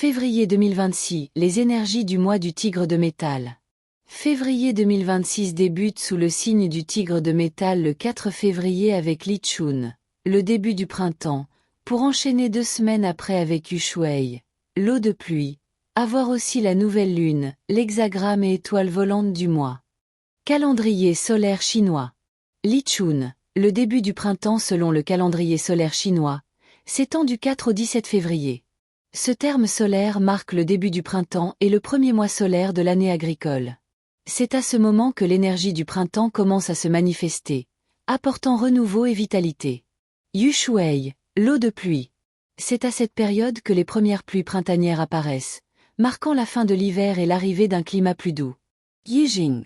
Février 2026, les énergies du mois du tigre de métal. Février 2026 débute sous le signe du tigre de métal le 4 février avec Li Chun, le début du printemps, pour enchaîner 2 semaines après avec Yu Shuai, l'eau de pluie, avoir aussi la nouvelle lune, l'hexagramme et étoile volante du mois. Calendrier solaire chinois. Li Chun, le début du printemps selon le calendrier solaire chinois, s'étend du 4 au 17 février. Ce terme solaire marque le début du printemps et le premier mois solaire de l'année agricole. C'est à ce moment que l'énergie du printemps commence à se manifester, apportant renouveau et vitalité. Yu Shuai, l'eau de pluie. C'est à cette période que les premières pluies printanières apparaissent, marquant la fin de l'hiver et l'arrivée d'un climat plus doux. Yijing.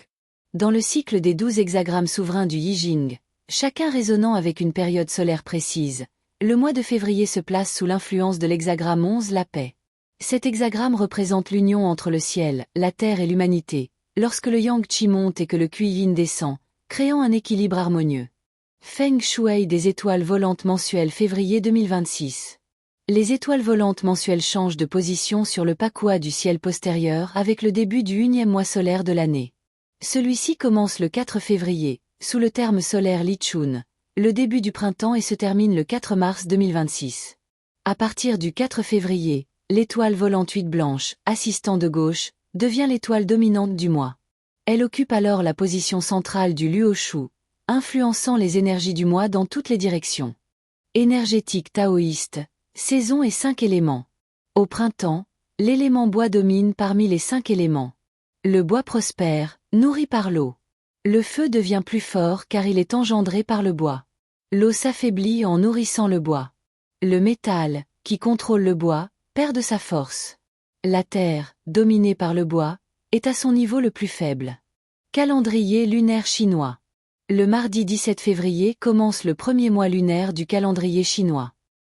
Dans le cycle des 12 hexagrammes souverains du Yijing, chacun résonnant avec une période solaire précise, le mois de février se place sous l'influence de l'hexagramme 11, la paix. Cet hexagramme représente l'union entre le ciel, la terre et l'humanité, lorsque le Yang-Chi monte et que le Kui-Yin descend, créant un équilibre harmonieux. Feng Shui des étoiles volantes mensuelles février 2026. Les étoiles volantes mensuelles changent de position sur le Pakua du ciel postérieur avec le début du 1e mois solaire de l'année. Celui-ci commence le 4 février, sous le terme solaire Li Chun, le début du printemps et se termine le 4 mars 2026. À partir du 4 février, l'étoile volante 8 blanche, assistant de gauche, devient l'étoile dominante du mois. Elle occupe alors la position centrale du Luoshu, influençant les énergies du mois dans toutes les directions. Énergétique taoïste, saison et 5 éléments. Au printemps, l'élément bois domine parmi les 5 éléments. Le bois prospère, nourri par l'eau. Le feu devient plus fort car il est engendré par le bois. L'eau s'affaiblit en nourrissant le bois. Le métal, qui contrôle le bois, perd de sa force. La terre, dominée par le bois, est à son niveau le plus faible. Calendrier lunaire chinois. Le mardi 17 février commence le premier mois lunaire du calendrier chinois.